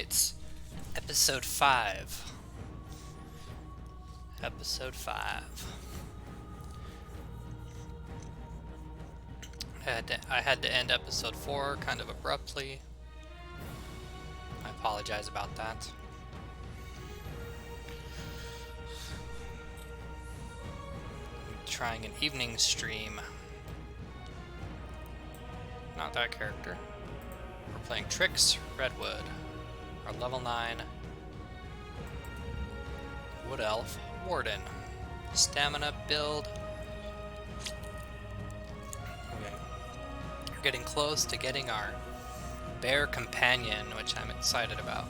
Alright, episode 5. Episode 5. I had to end episode 4 kind of abruptly. I apologize about that. I'm trying an evening stream. Not that character. We're playing Trix, Redwood. Our level 9 Wood Elf, Warden. Stamina build. Okay. We're getting close to getting our bear companion, which I'm excited about.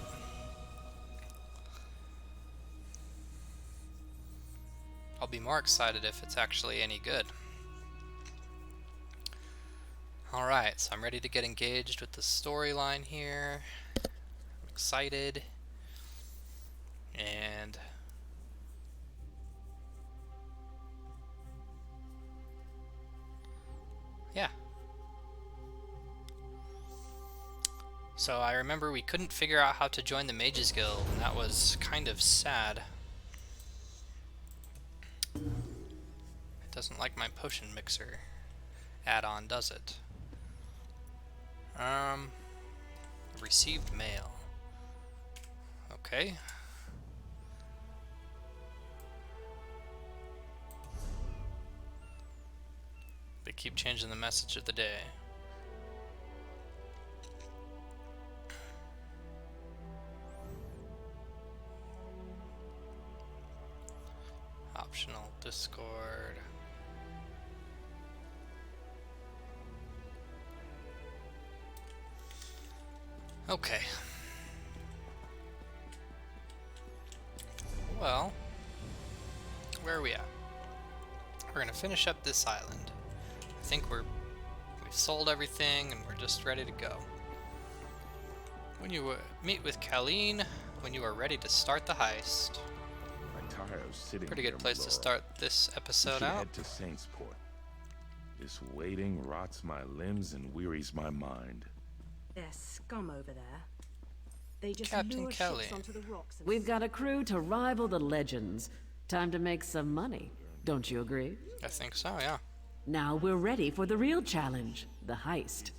I'll be more excited if it's actually any good. Alright, so I'm ready to get engaged with the storyline here. I'm excited. And yeah. So I remember we couldn't figure out how to join the Mages Guild, and that was kind of sad. It doesn't like my potion mixer add-on, does it? Received mail. Okay. They keep changing the message of the day. Optional Discord. Okay. Well, where are we at? We're gonna finish up this island. I think we've sold everything and we're just ready to go. When you meet with Colleen, when you are ready to start the heist. I'm tired of sitting Pretty good place to start this episode out. Head to Saintsport. This waiting rots my limbs and wearies my mind. There's scum over there. They just Captain lure Kelly. ships onto the rocks and We've got a crew to rival the legends. Time to make some money. Don't you agree? I think so, yeah. Now we're ready for the real challenge, the heist.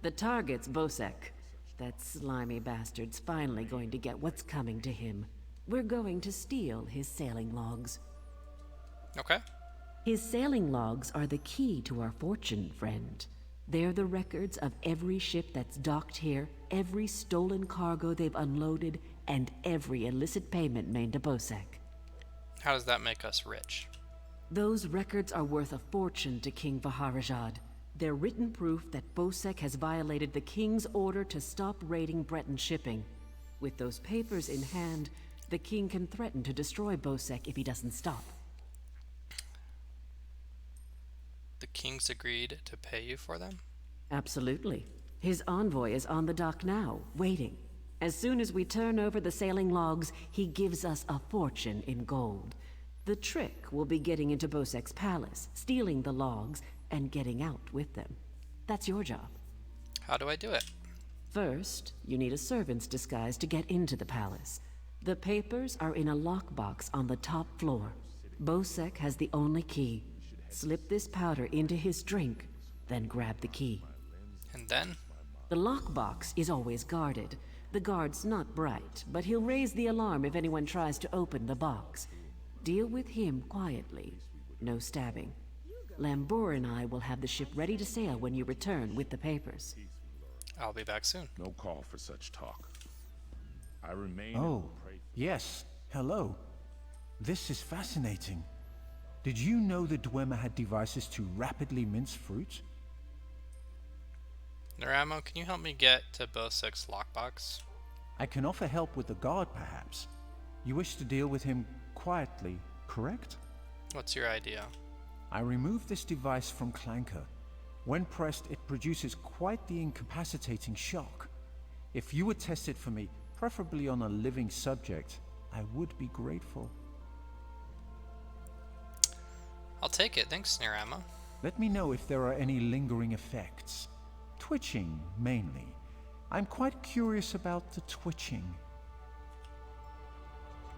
The target's Bosek. That slimy bastard's finally going to get what's coming to him. We're going to steal his sailing logs. Okay. His sailing logs are the key to our fortune, friend. They're the records of every ship that's docked here, every stolen cargo they've unloaded, and every illicit payment made to Bosek. How does that make us rich? Those records are worth a fortune to King Vaharajad. They're written proof that Bosek has violated the king's order to stop raiding Breton shipping. With those papers in hand, the king can threaten to destroy Bosek if he doesn't stop. The king's agreed to pay you for them? Absolutely. His envoy is on the dock now, waiting. As soon as we turn over the sailing logs, he gives us a fortune in gold. The trick will be getting into Bosek's palace, stealing the logs, and getting out with them. That's your job. How do I do it? First, you need a servant's disguise to get into the palace. The papers are in a lockbox on the top floor. Bosek has the only key. Slip this powder into his drink, then grab the key. And then? The lockbox is always guarded. The guard's not bright, but he'll raise the alarm if anyone tries to open the box. Deal with him quietly. No stabbing. Lambour and I will have the ship ready to sail when you return with the papers. I'll be back soon. No call for such talk. I remain. Oh, yes. Hello. This is fascinating. Did you know the Dwemer had devices to rapidly mince fruit? Naramo, can you help me get to Bosek's lockbox? I can offer help with the guard, perhaps. You wish to deal with him quietly, correct? What's your idea? I removed this device from Clanker. When pressed, it produces quite the incapacitating shock. If you would test it for me, preferably on a living subject, I would be grateful. I'll take it, thanks, Narama. Let me know if there are any lingering effects. Twitching, mainly. I'm quite curious about the twitching.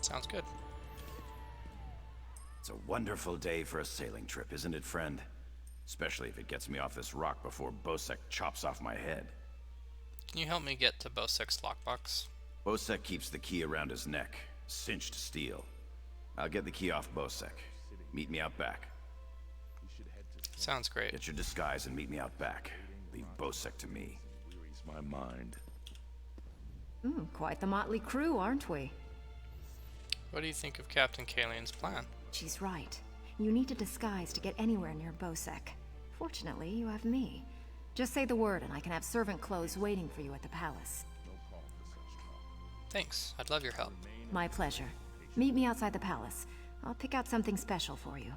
Sounds good. It's a wonderful day for a sailing trip, isn't it, friend? Especially if it gets me off this rock before Bosek chops off my head. Can you help me get to Bosek's lockbox? Bosek keeps the key around his neck, cinched steel. I'll get the key off Bosek. Meet me out back. Sounds great. Get your disguise and meet me out back. Leave Bosek to me. Wearies my mind. Quite the motley crew, aren't we? What do you think of Captain Kalian's plan? She's right. You need a disguise to get anywhere near Bosek. Fortunately, you have me. Just say the word and I can have servant clothes waiting for you at the palace. Thanks. I'd love your help. My pleasure. Meet me outside the palace. I'll pick out something special for you.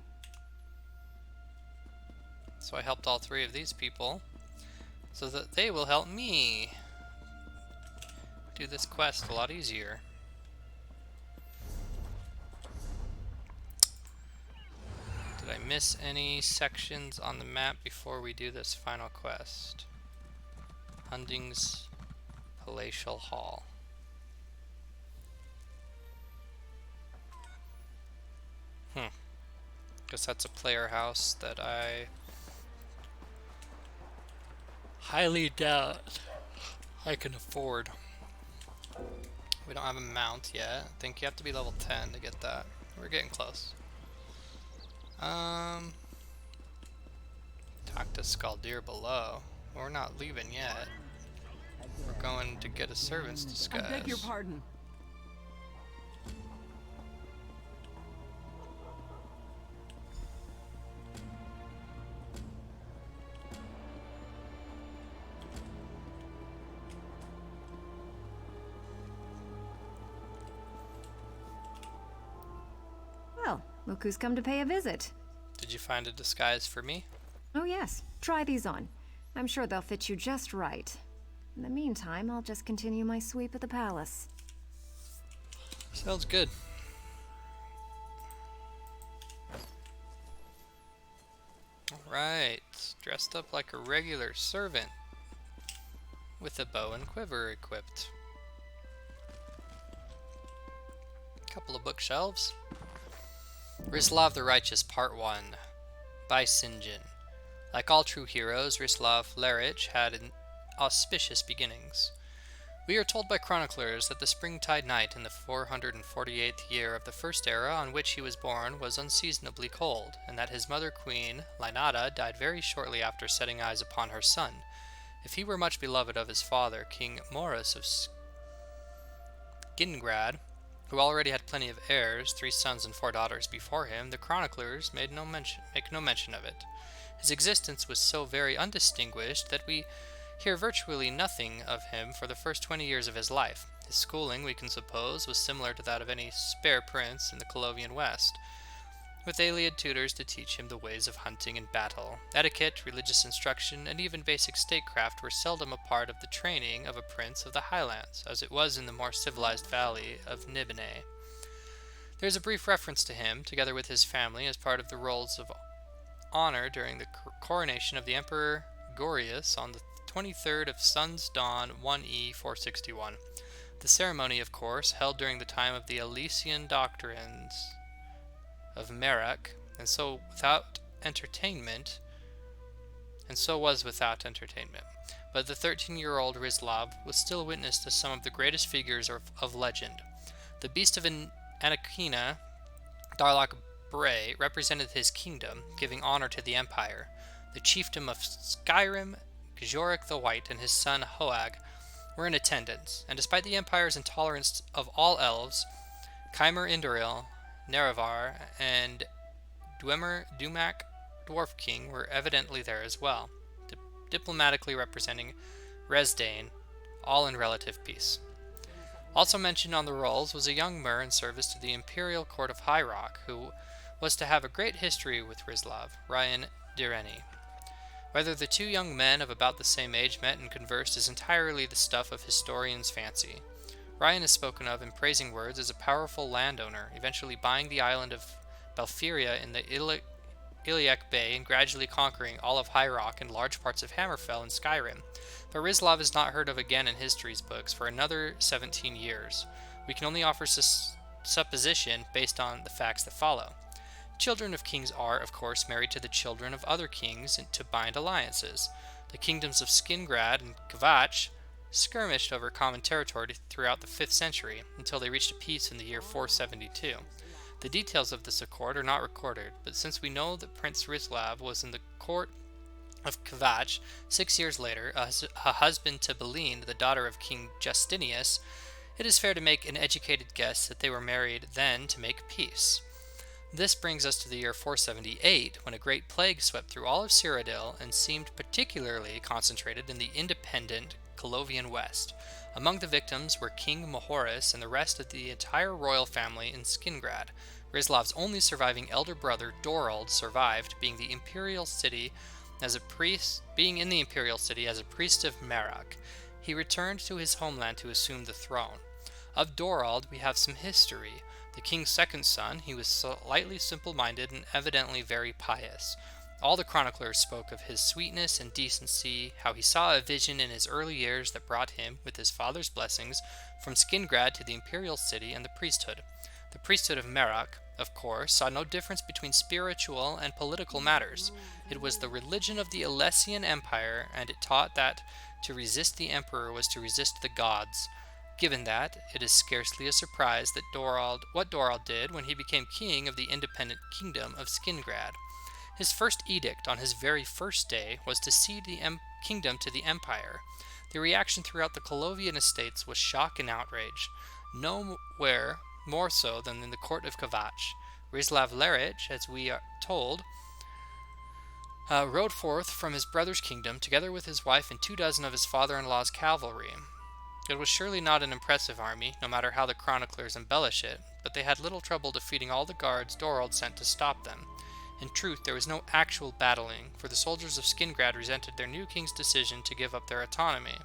So I helped all three of these people so that they will help me do this quest a lot easier. Did I miss any sections on the map before we do this final quest? Hunding's Palatial Hall. Guess that's a player house that I highly doubt I can afford. We don't have a mount yet. I think you have to be level 10 to get that. We're getting close. Talk to Skaldir below. We're not leaving yet. We're going to get a servant's disguise. I beg your pardon. Well, look who's come to pay a visit. Did you find a disguise for me? Oh yes, try these on. I'm sure they'll fit you just right. In the meantime, I'll just continue my sweep at the palace. Sounds good. Alright, dressed up like a regular servant with a bow and quiver equipped. Couple of bookshelves. Rislav the Righteous Part 1 by Sinjin. Like all true heroes, Rislav Lerich had an auspicious beginnings. We are told by chroniclers that the springtide night in the 448th year of the first era on which he was born was unseasonably cold, and that his mother queen, Lynata, died very shortly after setting eyes upon her son. If he were much beloved of his father, King Morris of Skingrad, who already had plenty of heirs, 3 sons and 4 daughters before him, the chroniclers make no mention of it. His existence was so very undistinguished that we hear virtually nothing of him for the first 20 years of his life. His schooling, we can suppose, was similar to that of any spare prince in the Colovian West, with Aeliad tutors to teach him the ways of hunting and battle. Etiquette, religious instruction, and even basic statecraft were seldom a part of the training of a prince of the Highlands, as it was in the more civilized valley of Nibene. There is a brief reference to him, together with his family, as part of the rolls of honor during the coronation of the Emperor Gorius on the 23rd of Sun's Dawn 1E 461. The ceremony, of course, held during the time of the Elysian doctrines of Merak, and so was without entertainment. But the 13-year-old Rislav was still witness to some of the greatest figures of legend. The beast of Anakina, Darlak Bray, represented his kingdom, giving honor to the empire. The chiefdom of Skyrim, Gjorik the White, and his son Hoag were in attendance, and despite the empire's intolerance of all elves, Kheimer Indoril, Nerevar, and Dumak Dwarf King were evidently there as well, diplomatically representing Resdane, all in relative peace. Also mentioned on the rolls was a young Mer in service to the imperial court of High Rock, who was to have a great history with Rislav, Ryan Direni. Whether the two young men of about the same age met and conversed is entirely the stuff of historians' fancy. Ryan is spoken of in praising words as a powerful landowner, eventually buying the island of Balfiria in the Iliac Bay and gradually conquering all of High Rock and large parts of Hammerfell and Skyrim. But Rizlav is not heard of again in history's books for another 17 years. We can only offer supposition based on the facts that follow. Children of kings are, of course, married to the children of other kings and to bind alliances. The kingdoms of Skingrad and Kvatch skirmished over common territory throughout the 5th century until they reached a peace in the year 472. The details of this accord are not recorded, but since we know that Prince Rizlav was in the court of Kvatch 6 years later, a husband to Beline, the daughter of King Justinius, it is fair to make an educated guess that they were married then to make peace. This brings us to the year 478, when a great plague swept through all of Cyrodiil and seemed particularly concentrated in the independent Colovian West. Among the victims were King Mahoris and the rest of the entire royal family in Skingrad. Rizlav's only surviving elder brother, Dorald, survived, being in the imperial city as a priest of Merak. He returned to his homeland to assume the throne. Of Dorald, we have some history. The king's second son, he was slightly simple-minded and evidently very pious. All the chroniclers spoke of his sweetness and decency, how he saw a vision in his early years that brought him, with his father's blessings, from Skingrad to the imperial city and the priesthood. The priesthood of Merak, of course, saw no difference between spiritual and political matters. It was the religion of the Alessian Empire, and it taught that to resist the emperor was to resist the gods. Given that, it is scarcely a surprise that what Dorald did when he became king of the independent kingdom of Skingrad. His first edict on his very first day was to cede the kingdom to the empire. The reaction throughout the Colovian estates was shock and outrage, nowhere more so than in the court of Kvatch. Rizlav Lerich, as we are told, rode forth from his brother's kingdom together with his wife and 24 of his father-in-law's cavalry. It was surely not an impressive army, no matter how the chroniclers embellish it, but they had little trouble defeating all the guards Dorald sent to stop them. In truth, there was no actual battling, for the soldiers of Skingrad resented their new king's decision to give up their autonomy.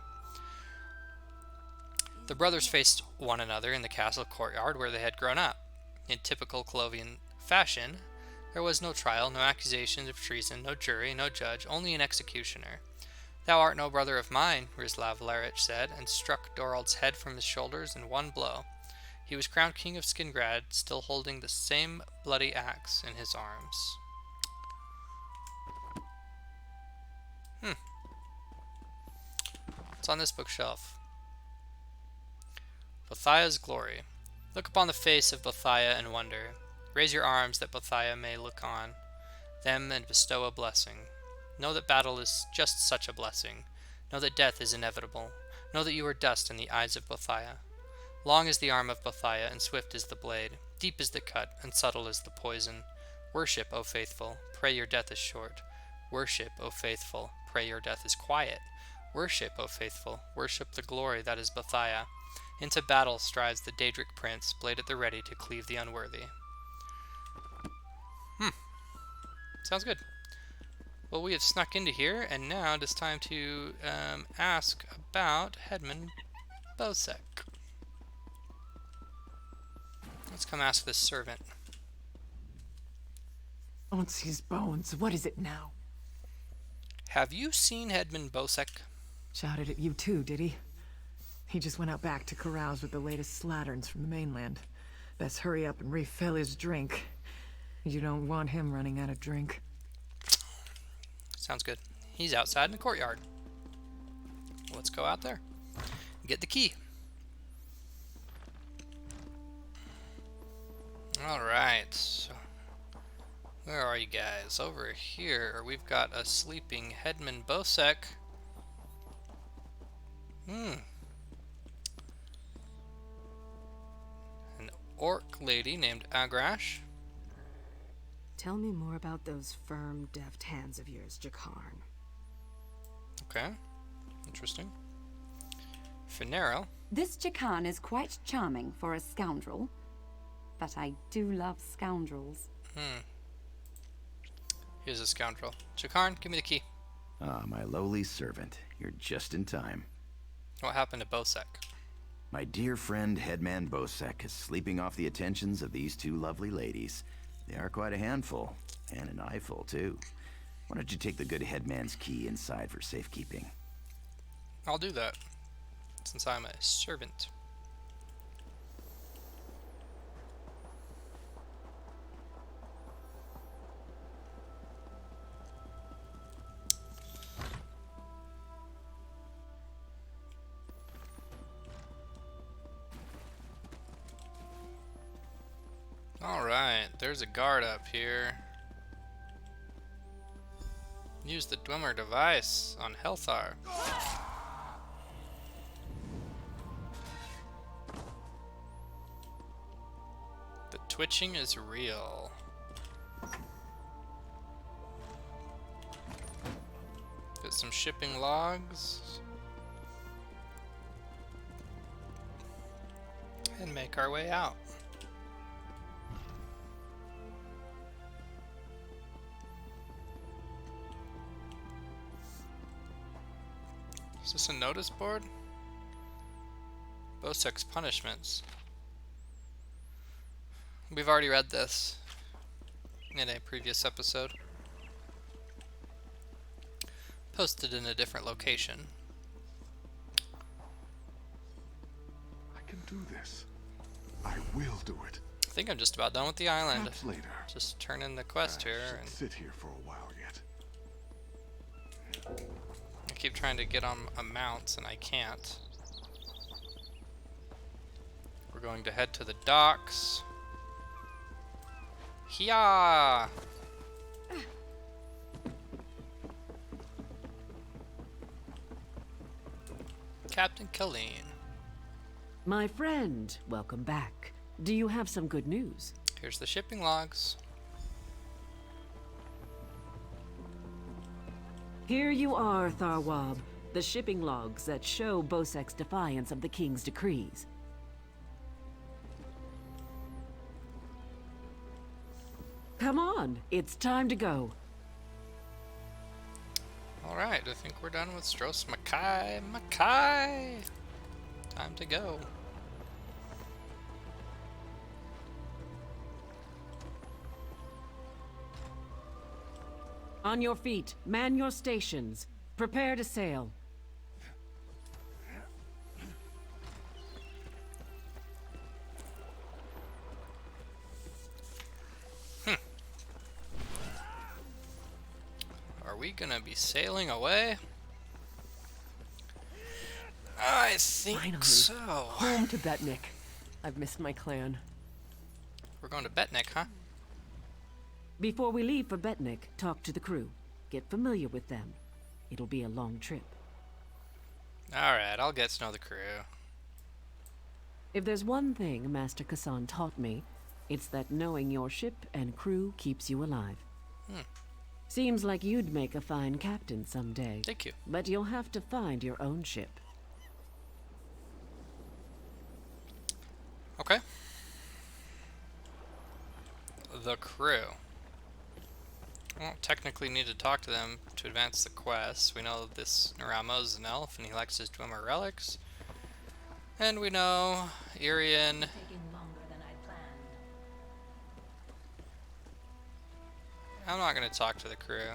The brothers faced one another in the castle courtyard where they had grown up. In typical Colovian fashion, there was no trial, no accusations of treason, no jury, no judge, only an executioner. "Thou art no brother of mine," Rizlav Lerich said, and struck Dorald's head from his shoulders in one blow. He was crowned king of Skingrad, still holding the same bloody axe in his arms. What's on this bookshelf? Bothia's glory. Look upon the face of Bothia and wonder. Raise your arms that Bothia may look on them and bestow a blessing. Know that battle is just such a blessing. Know that death is inevitable. Know that you are dust in the eyes of Bothia. Long is the arm of Bothia, and swift is the blade. Deep is the cut, and subtle is the poison. Worship, O faithful, pray your death is short. Worship, O faithful, pray your death is quiet. Worship, O faithful, worship the glory that is Bothia. Into battle strides the Daedric prince, blade at the ready to cleave the unworthy. Sounds good. Well, we have snuck into here, and now it is time to ask about Hedman Bosek. Let's come ask this servant. Onsi's bones, what is it now? Have you seen Hedman Bosek? Shouted at you too, did he? He just went out back to carouse with the latest slatterns from the mainland. Best hurry up and refill his drink. You don't want him running out of drink. Sounds good. He's outside in the courtyard. Let's go out there. Get the key. Alright. So where are you guys? Over here, we've got a sleeping Hedman Bosek. An orc lady named Agrash. Tell me more about those firm, deft hands of yours, Jakarn. Okay. Interesting. Finero. This Jakarn is quite charming for a scoundrel, but I do love scoundrels. Here's a scoundrel. Jakarn, give me the key. Ah, my lowly servant. You're just in time. What happened to Bosek? My dear friend Headman Bosek is sleeping off the attentions of these two lovely ladies. They are quite a handful, And an eyeful, too. Why don't you take the good headman's key inside for safekeeping? I'll do that, since I'm a servant. Alright, there's a guard up here. Use the Dwemer device on Helthar. The twitching is real. Get some shipping logs. And make our way out. Is this a notice board? Bosek's punishments. We've already read this in a previous episode. Posted in a different location. I can do this. I will do it. I think I'm just about done with the island. Perhaps later. Just turn in the quest I here. should And sit here for a while yet. I keep trying to get on a mount and I can't. We're going to head to the docks. Hiya! Captain Colleen. My friend, welcome back. Do you have some good news? Here's the shipping logs. Here you are, Tharwab. The shipping logs that show Bosek's defiance of the king's decrees. Come on, it's time to go. Alright, I think we're done with Stros Mackay. Mackay! Time to go. On your feet, man your stations. Prepare to sail. Are we gonna be sailing away? I think Finally. so. Home to Betnik. I've missed my clan. We're going to Betnik, huh? Before we leave for Betnik, talk to the crew. Get familiar with them. It'll be a long trip. Alright, I'll get to know the crew. If there's one thing Master Kassan taught me, it's that knowing your ship and crew keeps you alive. Seems like you'd make a fine captain someday. Thank you. But you'll have to find your own ship. Okay. The crew. We don't technically need to talk to them to advance the quest. We know this Naramo's an elf and he likes his Dwemer relics. And we know Irian. I'm not going to talk to the crew.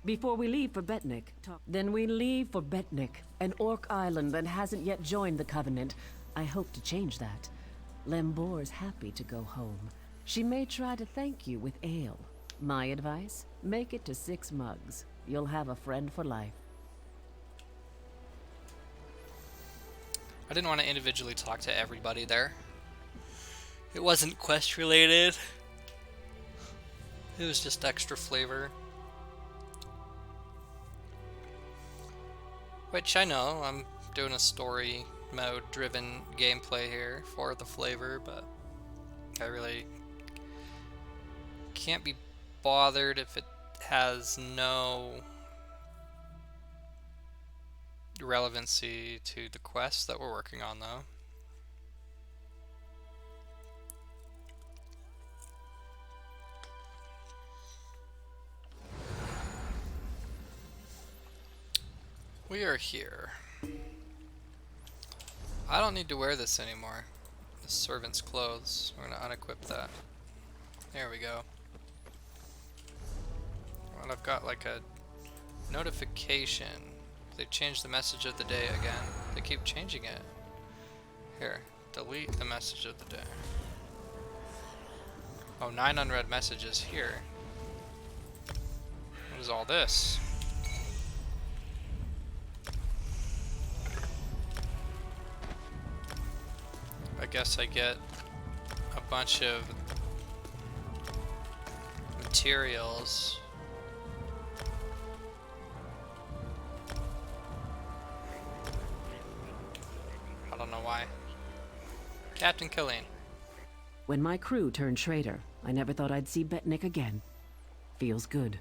Before we leave for Betnik, then we leave for Betnik, an orc island that hasn't yet joined the Covenant. I hope to change that. Lembor's happy to go home. She may try to thank you with ale. My advice? Make it to 6 mugs. You'll have a friend for life. I didn't want to individually talk to everybody there. It wasn't quest related. It was just extra flavor. Which I know, I'm doing a story mode driven gameplay here for the flavor, but I really can't be bothered if it has no relevancy to the quest that we're working on though. We are here. I don't need to wear this anymore. The servant's clothes. We're gonna unequip that. There we go. Well, I've got like a notification. They changed the message of the day again. They keep changing it. Here, delete the message of the day. Oh, 9 unread messages here. What is all this? I guess I get a bunch of materials. I don't know why. Captain Killeen. When my crew turned traitor, I never thought I'd see Betnik again. Feels good.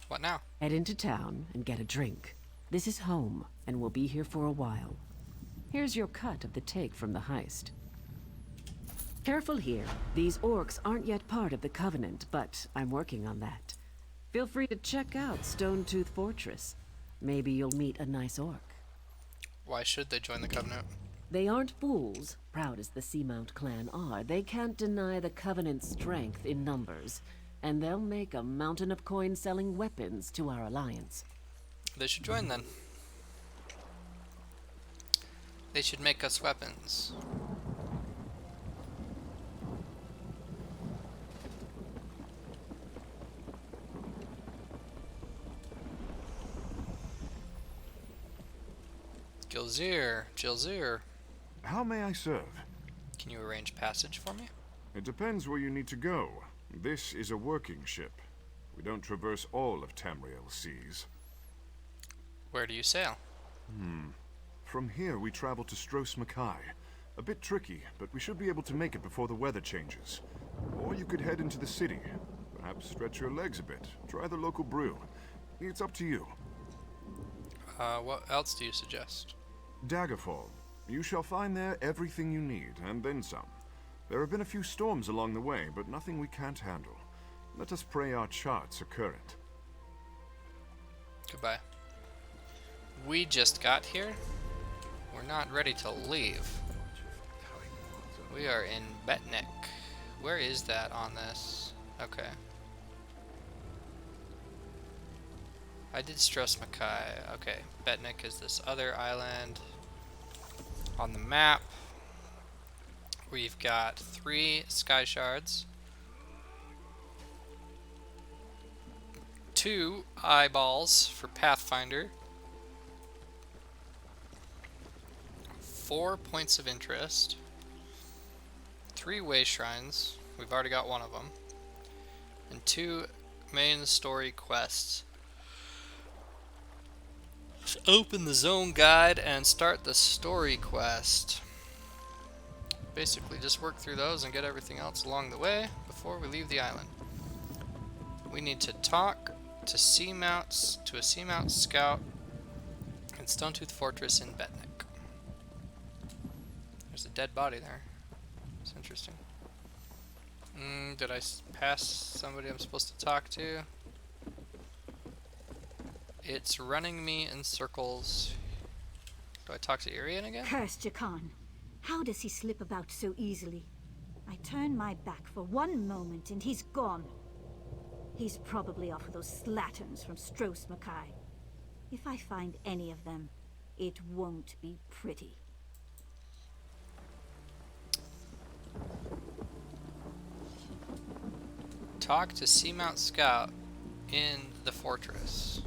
What now? Head into town and get a drink. This is home, and we'll be here for a while. Here's your cut of the take from the heist. Careful here. These orcs aren't yet part of the Covenant, but I'm working on that. Feel free to check out Stonetooth Fortress. Maybe you'll meet a nice orc. Why should they join the Covenant? They aren't fools, proud as the Seamount clan are. They can't deny the Covenant's strength in numbers, and they'll make a mountain of coins selling weapons to our alliance. They should join then. They should make us weapons. Gilzir. How may I serve? Can you arrange passage for me? It depends where you need to go. This is a working ship. We don't traverse all of Tamriel's seas. Where do you sail? From here we travel to Stros Mackay. A bit tricky, but we should be able to make it before the weather changes. Or you could head into the city. Perhaps stretch your legs a bit. Try the local brew. It's up to you. What else do you suggest? Daggerfall. You shall find there everything you need, and then some. There have been a few storms along the way, but nothing we can't handle. Let us pray our charts are current. Goodbye. We just got here. We're not ready to leave. We are in Betnik. Where is that on this? Okay. I did Stros Mackay. Okay, Betnik is this other island on the map. We've got 3 sky shards, 2 eyeballs for Pathfinder, 4 points of interest, 3 way shrines. We've already got one of them, and 2 main story quests. Let's open the zone guide and start the story quest. Basically just work through those and get everything else along the way before we leave the island. We need to talk to a Seamount scout in Stonetooth Fortress in Betnik. There's a dead body there. It's interesting. Did I pass somebody I'm supposed to talk to? It's running me in circles. Do I talk to Irian again? Cursed Jakan. How does he slip about so easily? I turn my back for one moment and he's gone. He's probably off with those slatterns from Stros Mackay. If I find any of them, it won't be pretty. Talk to Seamount Scout in the fortress.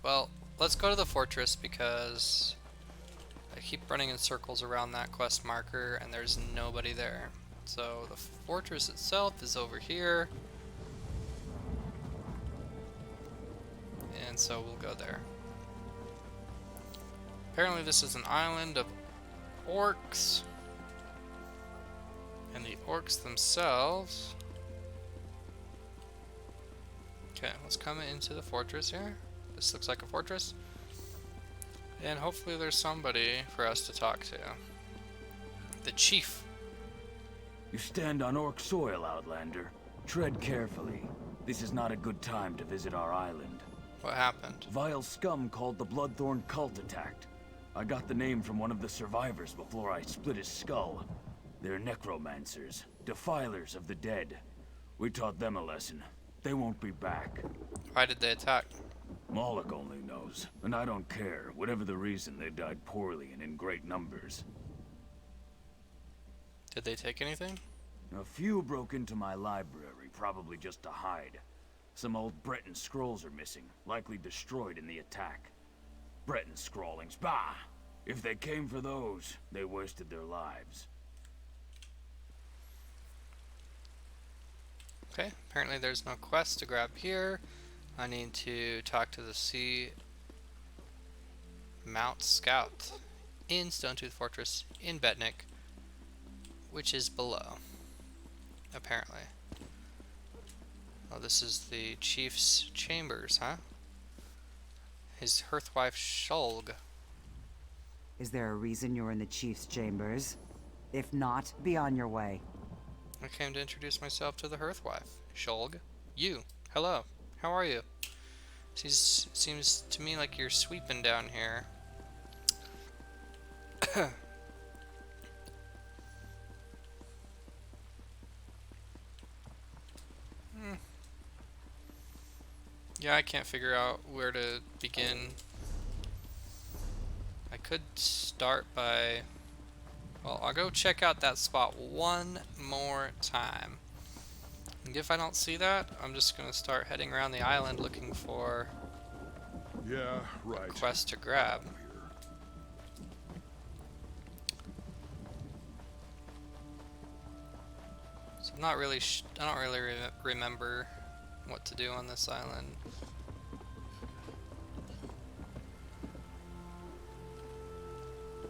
Well, let's go to the fortress because I keep running in circles around that quest marker and there's nobody there. So the fortress itself is over here. And so we'll go there. Apparently this is an island of orcs. And the orcs themselves... Okay, let's come into the fortress here. This looks like a fortress. And hopefully there's somebody for us to talk to. The chief. You stand on orc soil, Outlander. Tread carefully. This is not a good time to visit our island. What happened? Vile scum called the Bloodthorn cult attacked. I got the name from one of the survivors before I split his skull. They're necromancers, defilers of the dead. We taught them a lesson. They won't be back. Why did they attack? Moloch only knows, and I don't care. Whatever the reason, they died poorly and in great numbers. Did they take anything? A few broke into my library, probably just to hide. Some old Breton scrolls are missing, likely destroyed in the attack. Breton scrawlings, bah! If they came for those, they wasted their lives. Okay, apparently there's no quest to grab here. I need to talk to the Sea Mount Scout in Stonetooth Fortress in Betnik, which is below, apparently. Oh, this is the Chief's chambers, huh? His hearthwife Shulg. Is there a reason you're in the Chief's chambers? If not, be on your way. I came to introduce myself to the hearthwife. Shulg. You. Hello. How are you? Seems to me like you're sweeping down here. Yeah, I can't figure out where to begin. I could start by... Well, I'll go check out that spot one more time. And if I don't see that, I'm just going to start heading around the island looking for a quest to grab. So I'm not really I don't really remember what to do on this island.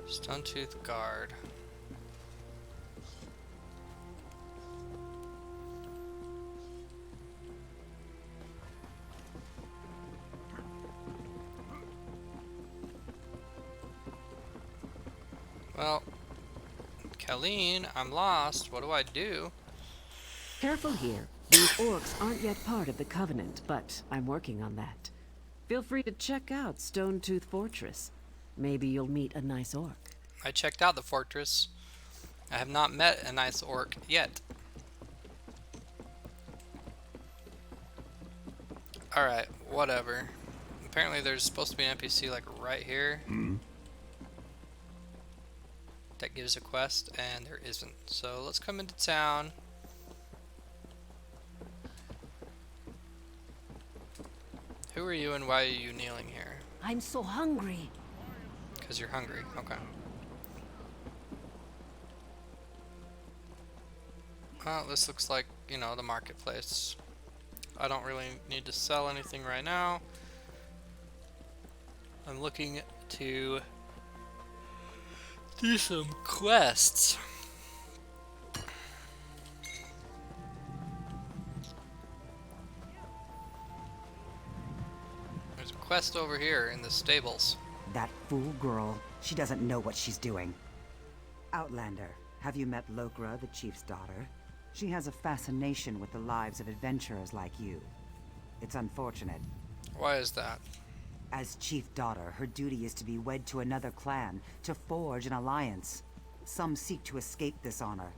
Stonetooth Guard. Well, Colleen, I'm lost. What do I do? Careful here. These orcs aren't yet part of the Covenant, but I'm working on that. Feel free to check out Stonetooth Fortress. Maybe you'll meet a nice orc. I checked out the fortress. I have not met a nice orc yet. Alright, whatever. Apparently there's supposed to be an NPC like right here. That gives a quest, and there isn't. So let's come into town. Who are you and why are you kneeling here? I'm so hungry. Because you're hungry. Okay. Well, this looks like, you know, the marketplace. I don't really need to sell anything right now. I'm looking to do some quests. There's a quest over here in the stables. That fool girl, she doesn't know what she's doing. Outlander, have you met Lokra, the chief's daughter? She has a fascination with the lives of adventurers like you. It's unfortunate. Why is that? As chief daughter, her duty is to be wed to another clan, to forge an alliance. Some seek to escape this honor.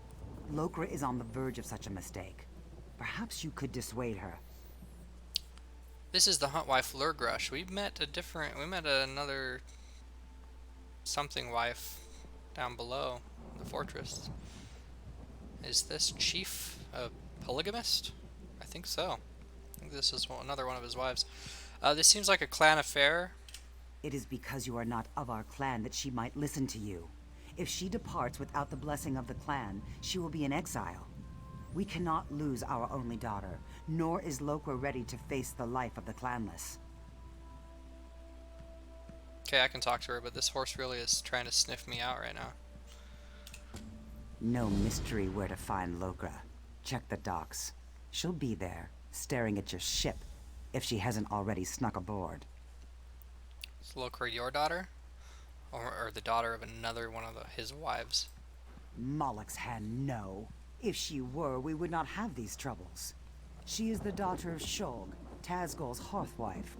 Lokra is on the verge of such a mistake. Perhaps you could dissuade her. This is the hunt wife Lurgrush. We met another something wife down below in the fortress. Is this chief a polygamist? I think so. I think this is another one of his wives. This seems like a clan affair. It is because you are not of our clan that she might listen to you. If she departs without the blessing of the clan, she will be in exile. We cannot lose our only daughter, nor is Lokra ready to face the life of the clanless. Okay, I can talk to her, but this horse really is trying to sniff me out right now. No mystery where to find Lokra. Check the docks. She'll be there, staring at your ship, if she hasn't already snuck aboard. Is Lokra your daughter? Or the daughter of another one of his wives? Moloch's hand, no. If she were, we would not have these troubles. She is the daughter of Shulg, Tazgol's hearthwife.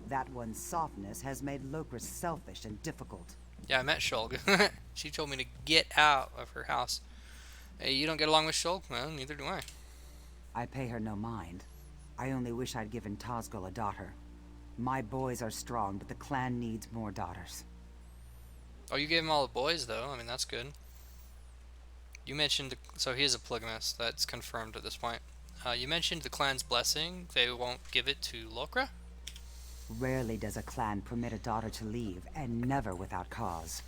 That one's softness has made Lokra selfish and difficult. Yeah, I met Shulg. She told me to get out of her house. Hey, you don't get along with Shulk? Well, neither do I. I pay her no mind. I only wish I'd given Tozgul a daughter. My boys are strong, but the clan needs more daughters. Oh, you gave him all the boys, though. I mean, that's good. You mentioned... So he is a polygamist. That's confirmed at this point. You mentioned the clan's blessing. They won't give it to Lokra? Rarely does a clan permit a daughter to leave, and never without cause.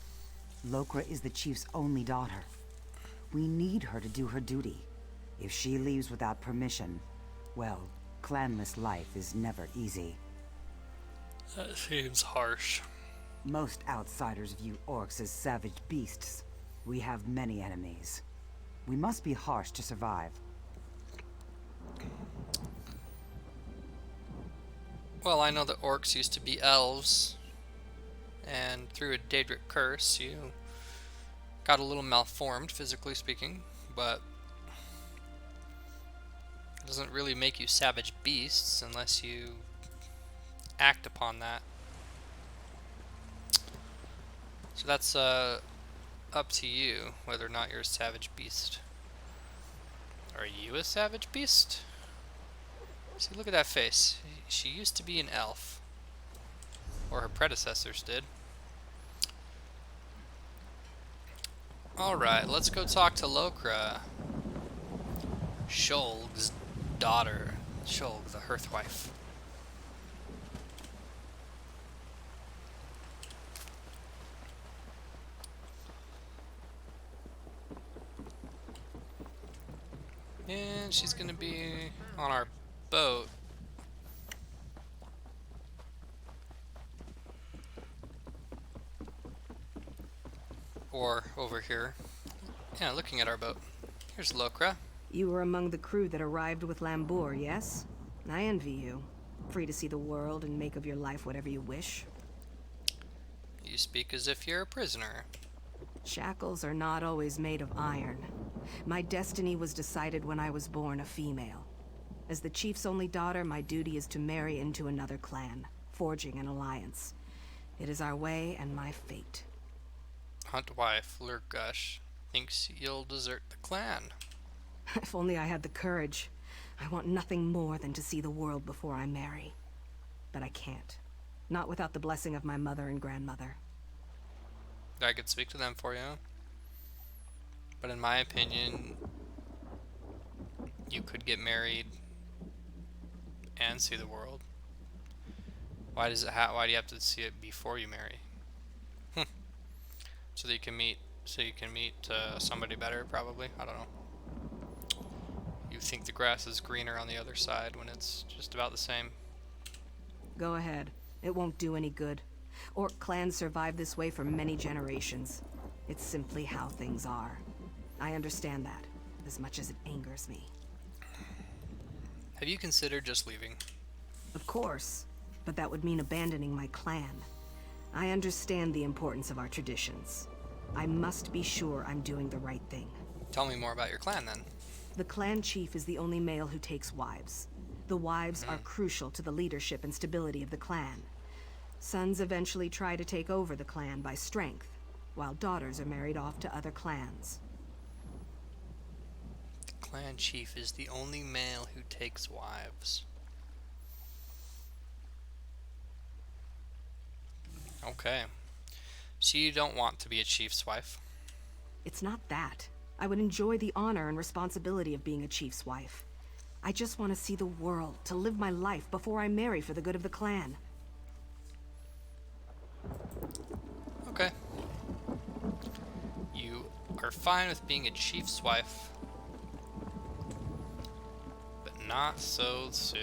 Lokra is the chief's only daughter. We need her to do her duty. If she leaves without permission, well, clanless life is never easy. That seems harsh. Most outsiders view orcs as savage beasts. We have many enemies. We must be harsh to survive. Well, I know that orcs used to be elves, and through a Daedric curse, you got a little malformed, physically speaking, but it doesn't really make you savage beasts unless you act upon that. So that's up to you, whether or not you're a savage beast. Are you a savage beast? See, look at that face. She used to be an elf. Or her predecessors did. Alright, let's go talk to Lokra. Shulg's daughter. Shulg, the Hearthwife. And she's gonna be on our boat. Or over here. Yeah, looking at our boat. Here's Lokra. You were among the crew that arrived with Lambour, yes? I envy you. Free to see the world and make of your life whatever you wish. You speak as if you're a prisoner. Shackles are not always made of iron. My destiny was decided when I was born a female. As the chief's only daughter, my duty is to marry into another clan, forging an alliance. It is our way and my fate. Hunt wife, Lurgush, thinks you'll desert the clan. If only I had the courage. I want nothing more than to see the world before I marry. But I can't. Not without the blessing of my mother and grandmother. I could speak to them for you. But in my opinion, you could get married and see the world. Why does it why do you have to see it before you marry? So that you can meet somebody better, probably. I don't know. You think the grass is greener on the other side when it's just about the same. Go ahead. It won't do any good. Orc clans survive this way for many generations. It's simply how things are. I understand that, as much as it angers me. Have you considered just leaving? Of course, but that would mean abandoning my clan. I understand the importance of our traditions. I must be sure I'm doing the right thing. Tell me more about your clan, then. The clan chief is the only male who takes wives. The wives are crucial to the leadership and stability of the clan. Sons eventually try to take over the clan by strength, while daughters are married off to other clans. The clan chief is the only male who takes wives. Okay. So you don't want to be a chief's wife? It's not that. I would enjoy the honor and responsibility of being a chief's wife. I just want to see the world, to live my life before I marry for the good of the clan. Okay. You are fine with being a chief's wife, but not so soon.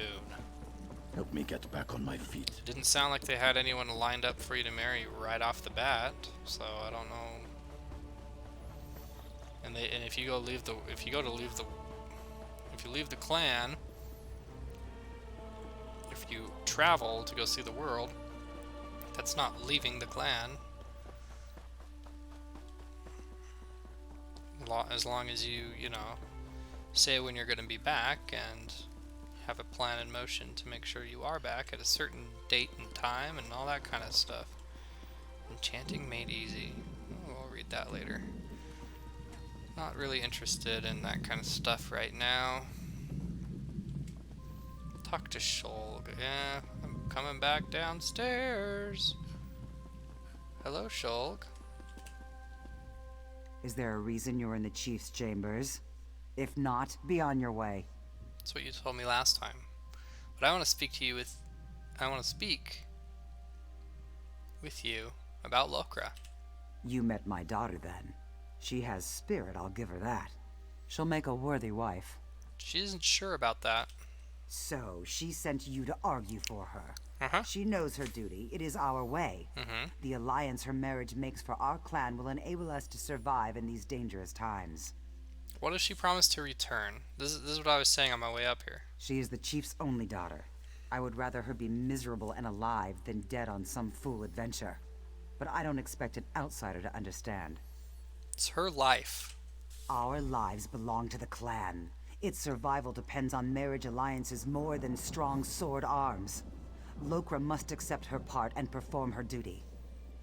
Help me get back on my feet. Didn't sound like they had anyone lined up for you to marry right off the bat, so I don't know. And if you leave the clan, if you travel to go see the world, that's not leaving the clan. As long as you say when you're going to be back and have a plan in motion to make sure you are back at a certain date and time and all that kind of stuff. Enchanting made easy. Oh, we'll read that later. Not really interested in that kind of stuff right now. Talk to Shulg. Yeah, I'm coming back downstairs. Hello, Shulg. Is there a reason you're in the Chief's chambers? If not, be on your way. That's what you told me last time. But I want to speak with you about Lokra. You met my daughter then. She has spirit, I'll give her that. She'll make a worthy wife. She isn't sure about that. So, she sent you to argue for her. Uh-huh. She knows her duty. It is our way. The alliance her marriage makes for our clan will enable us to survive in these dangerous times. What if she promised to return? This is what I was saying on my way up here. She is the Chief's only daughter. I would rather her be miserable and alive than dead on some fool adventure. But I don't expect an outsider to understand. It's her life. Our lives belong to the clan. Its survival depends on marriage alliances more than strong sword arms. Lokra must accept her part and perform her duty.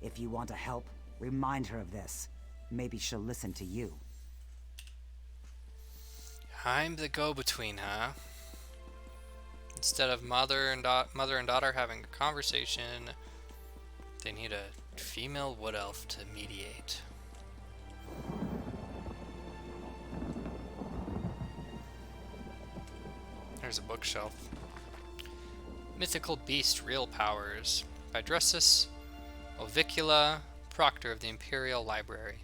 If you want to help, remind her of this. Maybe she'll listen to you. I'm the go-between, huh? Instead of mother and daughter having a conversation, they need a female wood elf to mediate. There's a bookshelf. Mythical Beast Real Powers by Drusus Ovicula, Proctor of the Imperial Library.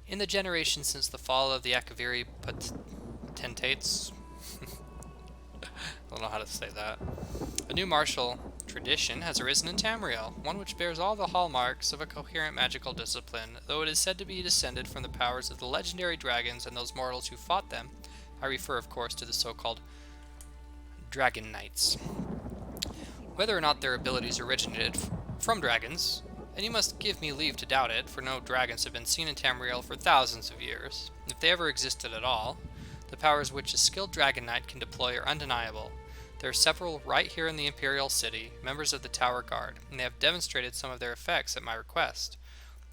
In the generation since the fall of the Akaviri Potentates, I don't know how to say that, a new martial tradition has arisen in Tamriel, one which bears all the hallmarks of a coherent magical discipline, though it is said to be descended from the powers of the legendary dragons and those mortals who fought them. I refer, of course, to the so-called Dragon Knights. Whether or not their abilities originated from dragons, and you must give me leave to doubt it, for no dragons have been seen in Tamriel for thousands of years. If they ever existed at all, the powers which a skilled Dragon Knight can deploy are undeniable. There are several right here in the Imperial City, members of the Tower Guard, and they have demonstrated some of their effects at my request.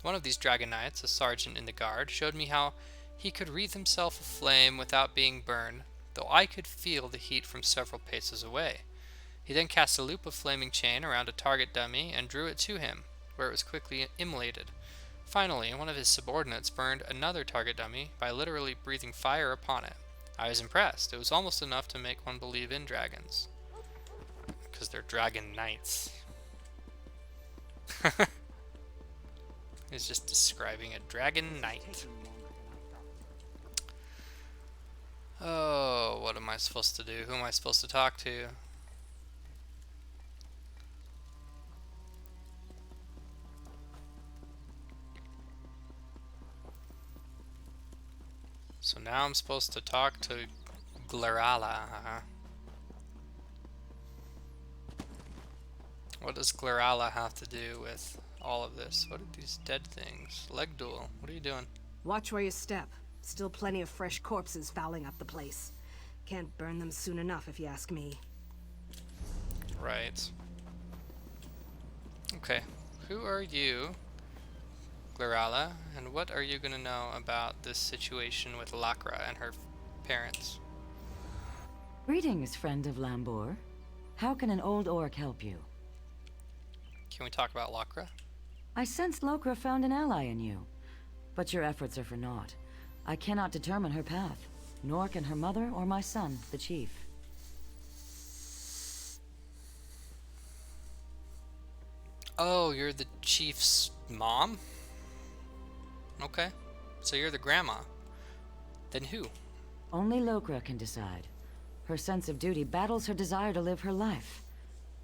One of these Dragon Knights, a sergeant in the guard, showed me how he could wreathe himself aflame without being burned, though I could feel the heat from several paces away. He then cast a loop of flaming chain around a target dummy and drew it to him, where it was quickly immolated. Finally, one of his subordinates burned another target dummy by literally breathing fire upon it. I was impressed. It was almost enough to make one believe in dragons. Because they're dragon knights. He's just describing a dragon knight. Oh, what am I supposed to do? Who am I supposed to talk to? So now I'm supposed to talk to Glerala, huh? What does Glerala have to do with all of this? What are these dead things? Leg duel. What are you doing? Watch where you step. Still plenty of fresh corpses fouling up the place. Can't burn them soon enough, if you ask me. Right. Okay. Who are you, Glerala, and what are you going to know about this situation with Lakra and her parents? Greetings, friend of Lambor. How can an old orc help you? Can we talk about Lakra? I sense Lokra found an ally in you, but your efforts are for naught. I cannot determine her path, nor can her mother or my son, the chief. Oh, you're the chief's mom? Okay, so you're the grandma. Then who? Only Lokra can decide. Her sense of duty battles her desire to live her life.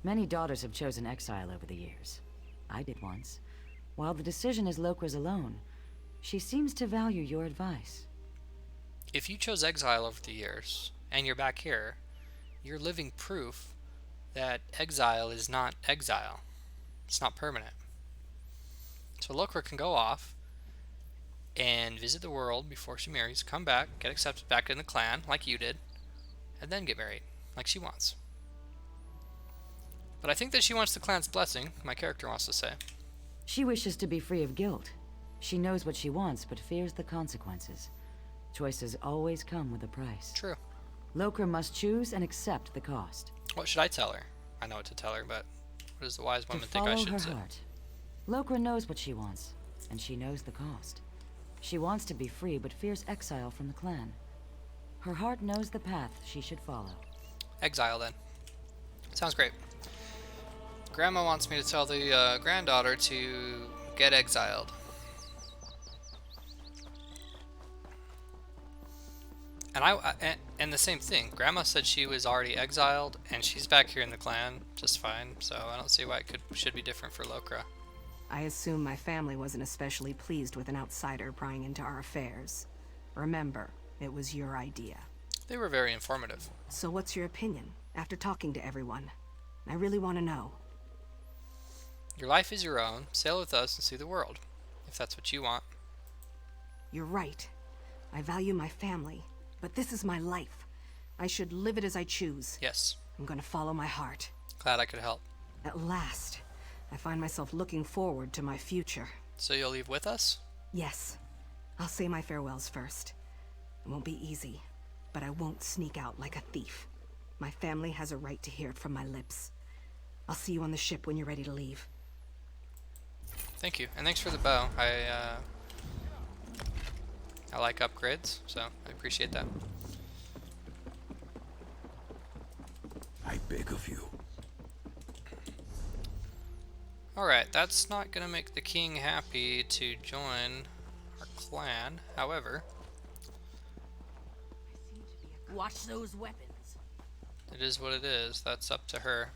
Many daughters have chosen exile over the years. I did once. While the decision is Lokra's alone, she seems to value your advice. If you chose exile over the years, and you're back here, you're living proof that exile is not exile. It's not permanent. So Lokra can go off and visit the world before she marries, come back, get accepted back in the clan, like you did, and then get married, like she wants. But I think that she wants the clan's blessing, my character wants to say. She wishes to be free of guilt. She knows what she wants, but fears the consequences. Choices always come with a price. True. Lokra must choose and accept the cost. What should I tell her? I know what to tell her, but what does the wise woman think I Follow should her say? heart. Lokra knows what she wants, and she knows the cost. She wants to be free, but fears exile from the clan. Her heart knows the path she should follow. Exile, then. Sounds great. Grandma wants me to tell the granddaughter to get exiled. And the same thing. Grandma said she was already exiled, and she's back here in the clan just fine. So I don't see why it should be different for Lokra. I assume my family wasn't especially pleased with an outsider prying into our affairs. Remember, it was your idea. They were very informative. So what's your opinion, after talking to everyone? I really want to know. Your life is your own. Sail with us and see the world, if that's what you want. You're right. I value my family, but this is my life. I should live it as I choose. Yes. I'm gonna follow my heart. Glad I could help. At last, I find myself looking forward to my future. So you'll leave with us? Yes. I'll say my farewells first. It won't be easy, but I won't sneak out like a thief. My family has a right to hear it from my lips. I'll see you on the ship when you're ready to leave. Thank you, and thanks for the bow. I like upgrades, so I appreciate that. I beg of you. Alright, that's not gonna make the king happy to join our clan. However, Watch those weapons. it is what it is. That's up to her.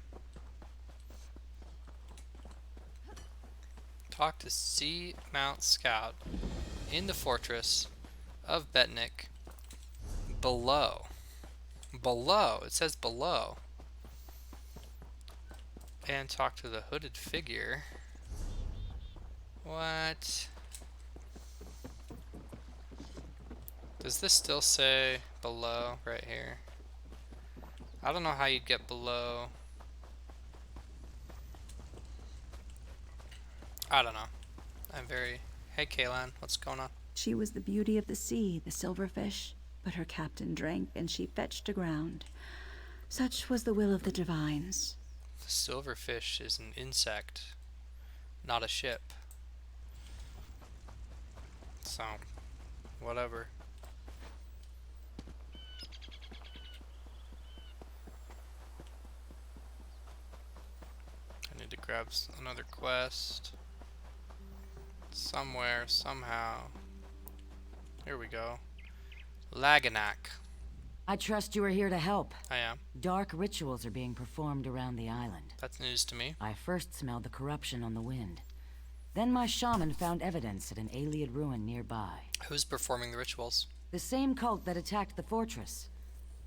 Talk to Sea Mount Scout in the fortress of Betnik. Below. Below. It says below. And talk to the hooded figure. What? Does this still say below right here? I don't know how you'd get below. I don't know. I'm very... Hey, Kaylan, what's going on? She was the beauty of the sea, the silverfish, but her captain drank and she fetched aground. Such was the will of the divines. The silverfish is an insect, not a ship. So, whatever. I need to grab another quest. Somewhere, somehow. Here we go. Laganak. I trust you are here to help. I am. Dark rituals are being performed around the island. That's news to me. I first smelled the corruption on the wind. Then my shaman found evidence at an Ayleid ruin nearby. Who's performing the rituals? The same cult that attacked the fortress.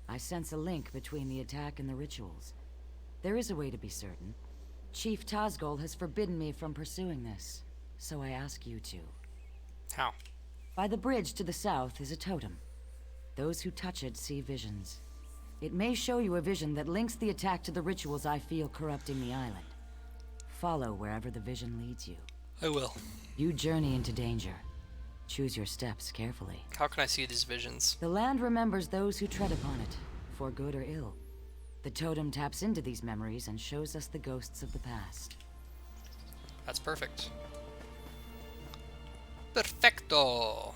I sense a link between the attack and the rituals. There is a way to be certain. Chief Tazgol has forbidden me from pursuing this, so I ask you to. How? By the bridge to the south is a totem. Those who touch it see visions. It may show you a vision that links the attack to the rituals I feel corrupting the island. Follow wherever the vision leads you. I will. You journey into danger. Choose your steps carefully. How can I see these visions? The land remembers those who tread upon it, for good or ill. The totem taps into these memories and shows us the ghosts of the past. That's perfect. Perfecto!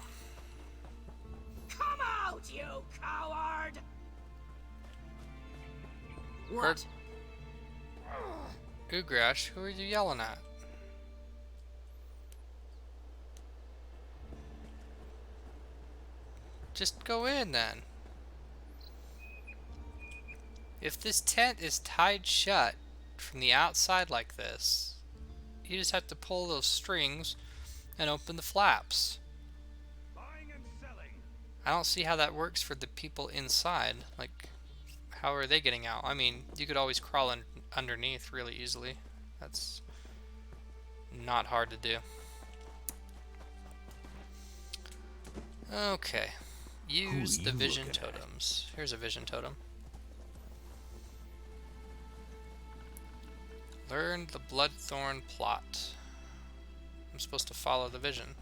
Come out, you coward! What? Ugrash, who are you yelling at? Just go in then. If this tent is tied shut from the outside like this, you just have to pull those strings and open the flaps. I don't see how that works for the people inside. Like, how are they getting out? I mean, you could always crawl underneath really easily. That's not hard to do. Okay. Use the vision totems. Here's a vision totem. Learn the Bloodthorn plot. I'm supposed to follow the vision.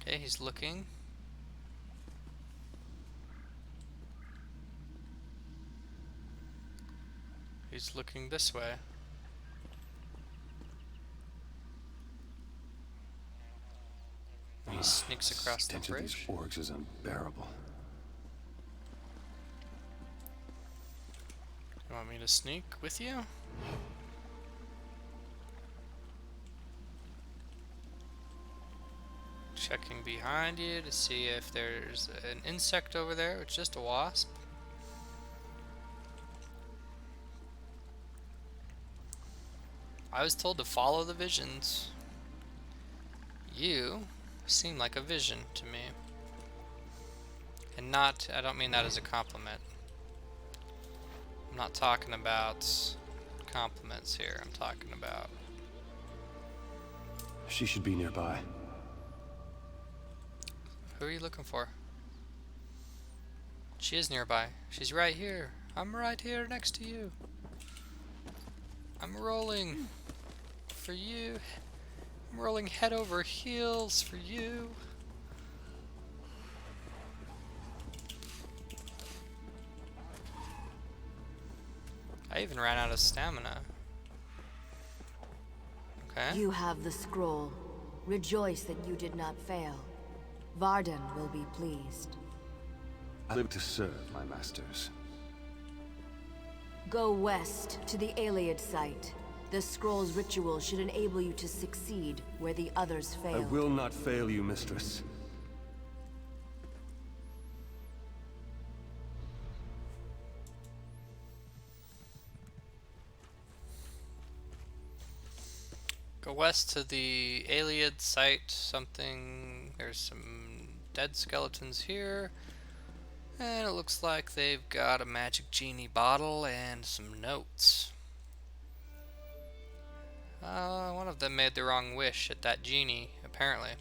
Okay, he's looking. He's looking this way. He sneaks across the stench of these bridge. orcs is unbearable. You want me to sneak with you? Checking behind you to see if there's an insect over there. It's just a wasp. I was told to follow the visions. You seem like a vision to me. And not, I don't mean that as a compliment. I'm not talking about compliments here. I'm talking about... She should be nearby. Who are you looking for? She is nearby. She's right here. I'm right here next to you. I'm rolling for you. I'm rolling head over heels for you. I even ran out of stamina. Okay. You have the scroll. Rejoice that you did not fail. Warden will be pleased. I live to serve my masters. Go west to the Iliad site. The scroll's ritual should enable you to succeed where the others failed. I will not fail you, mistress. Go west to the Iliad site. Something. There's some dead skeletons here. And it looks like they've got a magic genie bottle and some notes. One of them made the wrong wish at that genie, apparently.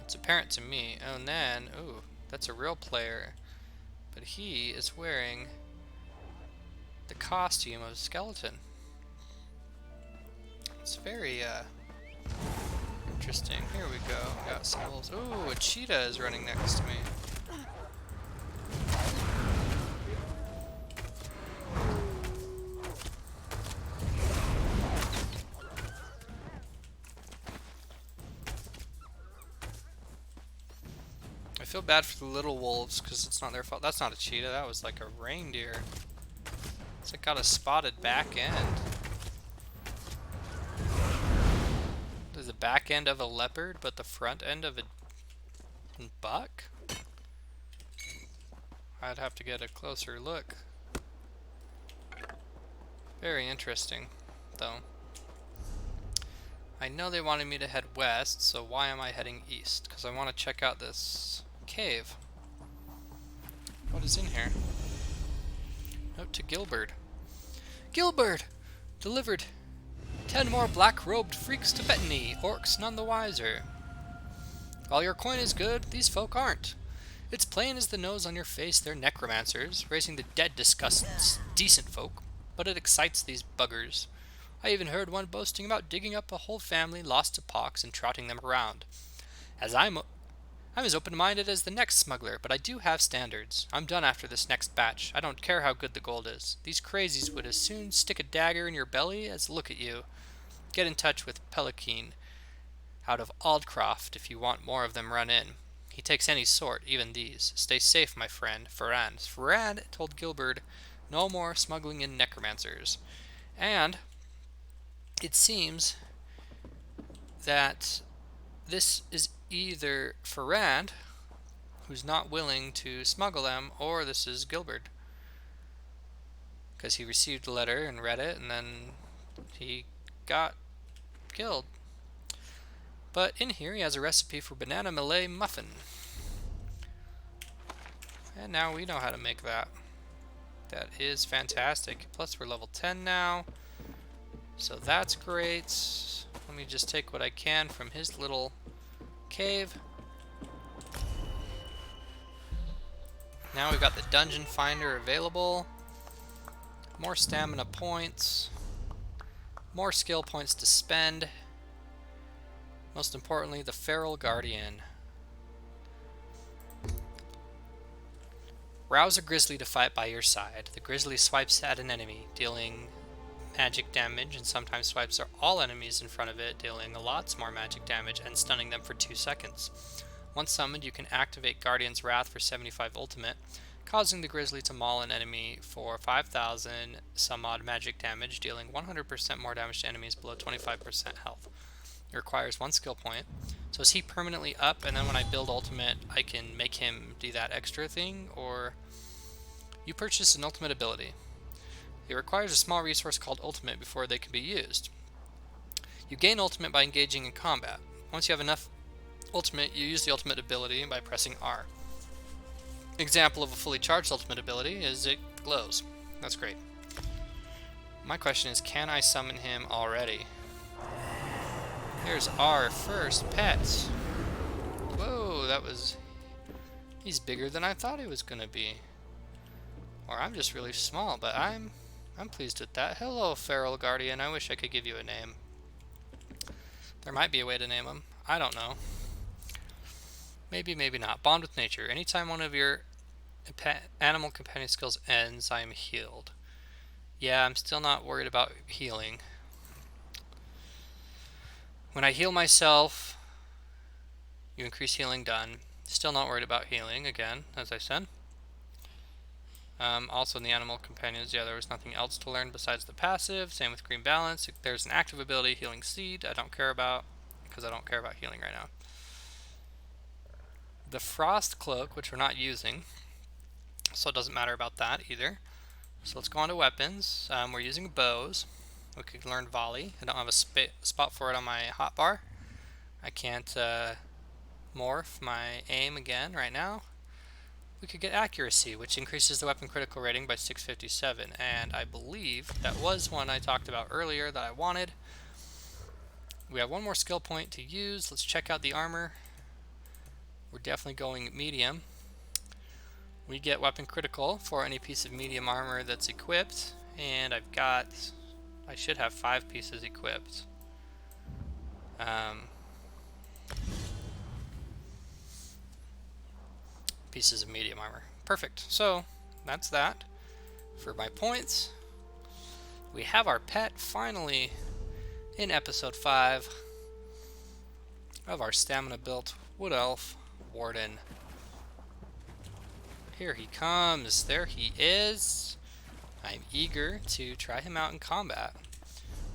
It's apparent to me. Oh, and then, ooh, that's a real player. But he is wearing the costume of a skeleton. It's very, interesting. Here we go. Got symbols. Ooh, a cheetah is running next to me. I feel bad for the little wolves because it's not their fault. That's not a cheetah. That was like a reindeer. It's like got a spotted back end. There's the back end of a leopard, but the front end of a buck? I'd have to get a closer look. Very interesting, though. I know they wanted me to head west, so why am I heading east? Because I want to check out this cave. What is in here? Note to Gilbert. Gilbert! Delivered 10 more black-robed freaks to Bettany, orcs none the wiser. While your coin is good, these folk aren't. It's plain as the nose on your face they're necromancers, raising the dead disgusts decent folk, but it excites these buggers. I even heard one boasting about digging up a whole family lost to pox and trotting them around. As I'm as open-minded as the next smuggler, but I do have standards. I'm done after this next batch. I don't care how good the gold is. These crazies would as soon stick a dagger in your belly as look at you. Get in touch with Pelican out of Aldcroft if you want more of them run in. He takes any sort, even these. Stay safe, my friend, Ferran. Ferran told Gilbert no more smuggling in necromancers. And it seems that this is either Ferran, who's not willing to smuggle them, or this is Gilbert. Because he received a letter and read it, and then he got killed. But in here he has a recipe for banana melee muffin. And now we know how to make that. That is fantastic. Plus we're level 10 now. So that's great. Let me just take what I can from his little cave. Now we've got the dungeon finder available. More stamina points. More skill points to spend. Most importantly, the Feral Guardian. Rouse a grizzly to fight by your side. The grizzly swipes at an enemy, dealing magic damage, and sometimes swipes at all enemies in front of it, dealing lots more magic damage and stunning them for 2 seconds. Once summoned, you can activate Guardian's Wrath for 75 ultimate, causing the grizzly to maul an enemy for 5,000 some odd magic damage, dealing 100% more damage to enemies below 25% health. It requires 1 skill point. So is he permanently up, and then when I build ultimate, I can make him do that extra thing? Or you purchase an ultimate ability. It requires a small resource called ultimate before they can be used. You gain ultimate by engaging in combat. Once you have enough ultimate, you use the ultimate ability by pressing R. Example of a fully charged ultimate ability is it glows. That's great. My question is, can I summon him already? Here's our first pet. Whoa, that was... He's bigger than I thought he was gonna be. Or I'm just really small, but I'm pleased with that. Hello, Feral Guardian. I wish I could give you a name. There might be a way to name him. I don't know. Maybe, maybe not. Bond with nature. Anytime one of your animal companion skills ends, I am healed. Yeah, I'm still not worried about healing. When I heal myself, you increase healing done. Still not worried about healing, again, as I said. Also in the animal companions, yeah, there was nothing else to learn besides the passive. Same with green balance. There's an active ability, healing seed, I don't care about, because I don't care about healing right now. The frost cloak, which we're not using, so it doesn't matter about that either. So let's go on to weapons. We're using bows. We could learn volley. I don't have a spot for it on my hotbar. I can't morph my aim again right now. We could get accuracy, which increases the weapon critical rating by 657, and I believe that was one I talked about earlier that I wanted. We have 1 more skill point to use. Let's check out the armor. We're definitely going medium. We get weapon critical for any piece of medium armor that's equipped, and I should have 5 pieces equipped. Pieces of medium armor. Perfect. So that's that for my points. We have our pet finally in episode 5 of our stamina built wood elf Warden. Here he comes. There he is. I'm eager to try him out in combat.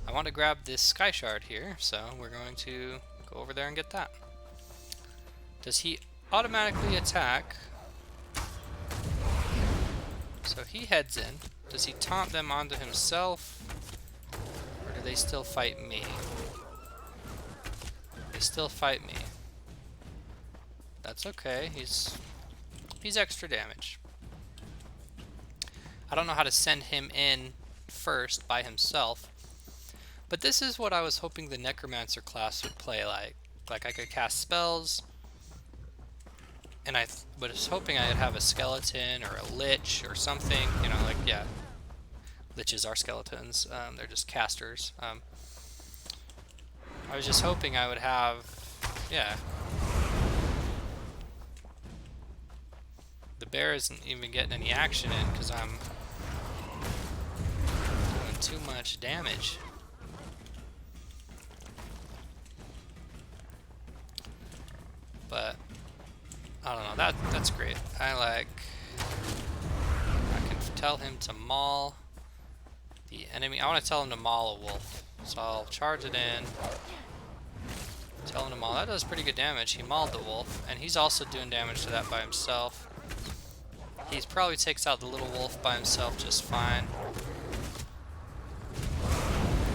I want to grab this sky shard here, so we're going to go over there and get that. Does he automatically attack? So he heads in. Does he taunt them onto himself? Or do they still fight me? They still fight me. That's okay. He's extra damage. I don't know how to send him in first by himself. But this is what I was hoping the Necromancer class would play like. Like I could cast spells, and I was hoping I'd have a skeleton or a lich or something, you know, like, yeah. Liches are skeletons, they're just casters. I was just hoping I would have, yeah. The bear isn't even getting any action in because I'm doing too much damage. But I don't know, that's great. I can tell him to maul the enemy. I want to tell him to maul a wolf. So I'll charge it in. Tell him to maul. That does pretty good damage. He mauled the wolf, and he's also doing damage to that by himself. He probably takes out the little wolf by himself just fine.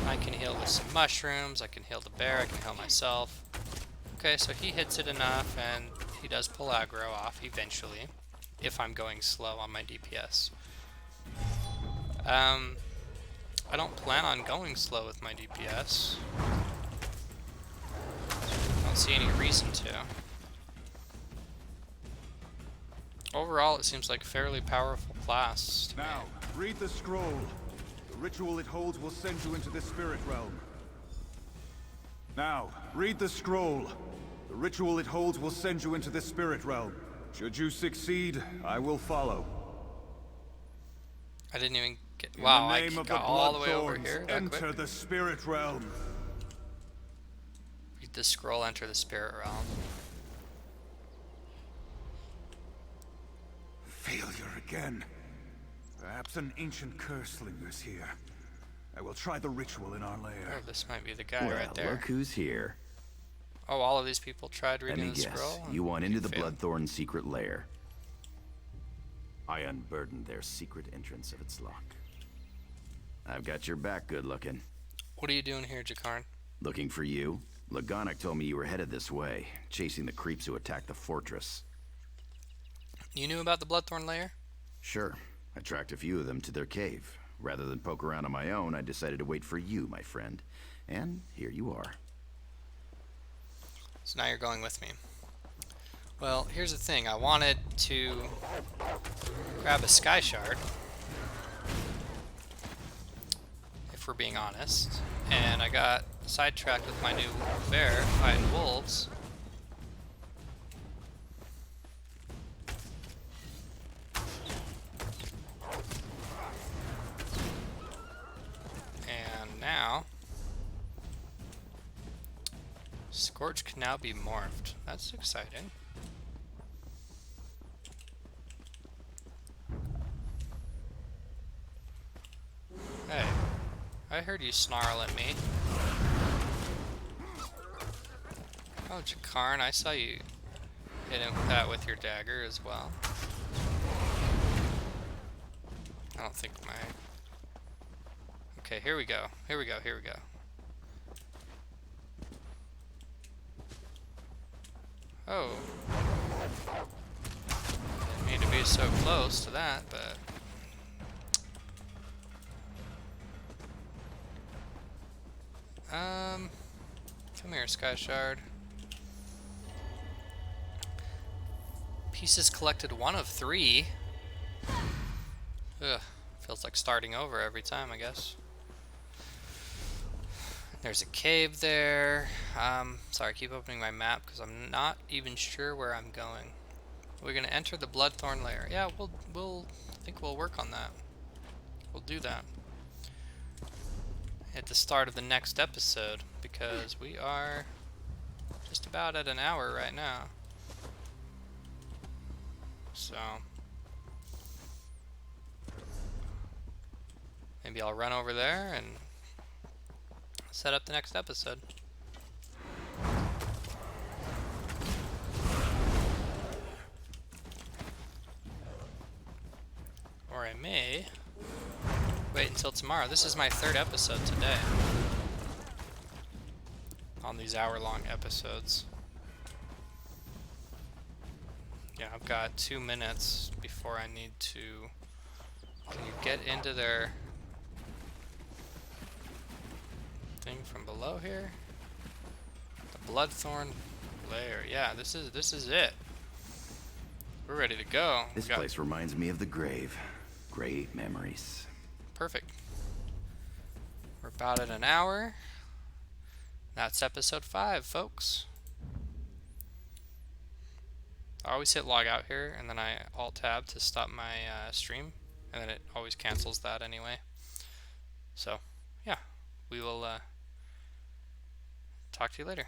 I can heal with some mushrooms. I can heal the bear. I can heal myself. Okay, so he hits it enough, and he does pull aggro off eventually, if I'm going slow on my DPS. I don't plan on going slow with my DPS. I don't see any reason to. Overall, it seems like a fairly powerful class. Now, read the scroll. The ritual it holds will send you into the spirit realm. Now, read the scroll. The ritual it holds will send you into the spirit realm. Should you succeed, I will follow. I didn't even get... In Wow, the I name of got the all the way over Bloodthorns, here that enter quick. the spirit realm. Read the scroll, enter the spirit realm. Failure again. Perhaps an ancient curse lingers here. I will try the ritual in our lair. Oh, this might be the guy right Well, there. look who's here. Oh, all of these people tried Let reading me the guess, scroll? you want into the failed. Bloodthorn secret lair. I unburdened their secret entrance of its lock. I've got your back, good looking. What are you doing here, Jakarn? Looking for you? Lagonic told me you were headed this way, chasing the creeps who attacked the fortress. You knew about the Bloodthorn lair? Sure. I tracked a few of them to their cave. Rather than poke around on my own, I decided to wait for you, my friend. And here you are. So now you're going with me. Well, here's the thing. I wanted to grab a sky shard, if we're being honest, and I got sidetracked with my new bear fighting wolves. And now Scorch can now be morphed. That's exciting. Hey, I heard you snarl at me. Oh, Jakarn, I saw you hit him that with your dagger as well. I don't think my... Okay, here we go. Here we go, here we go. Oh. Didn't mean to be so close to that, but... Come here, Sky Shard. Pieces collected 1 of 3. Ugh, feels like starting over every time, I guess. There's a cave there. Sorry, I keep opening my map because I'm not even sure where I'm going. We're gonna enter the Bloodthorn lair. Yeah, I think we'll work on that. We'll do that at the start of the next episode, because we are just about at an hour right now. So maybe I'll run over there and set up the next episode. Or I may wait until tomorrow. This is my 3rd episode today on these hour-long episodes. Yeah, I've got 2 minutes before I need to... Can you get into their thing from below here? The Bloodthorn lair. Yeah, this is it. We're ready to go. This place reminds me of the grave. Great memories. Perfect. We're about at an hour. That's episode 5, folks. I always hit log out here, and then I alt-tab to stop my stream, and then it always cancels that anyway. So, yeah, we will talk to you later.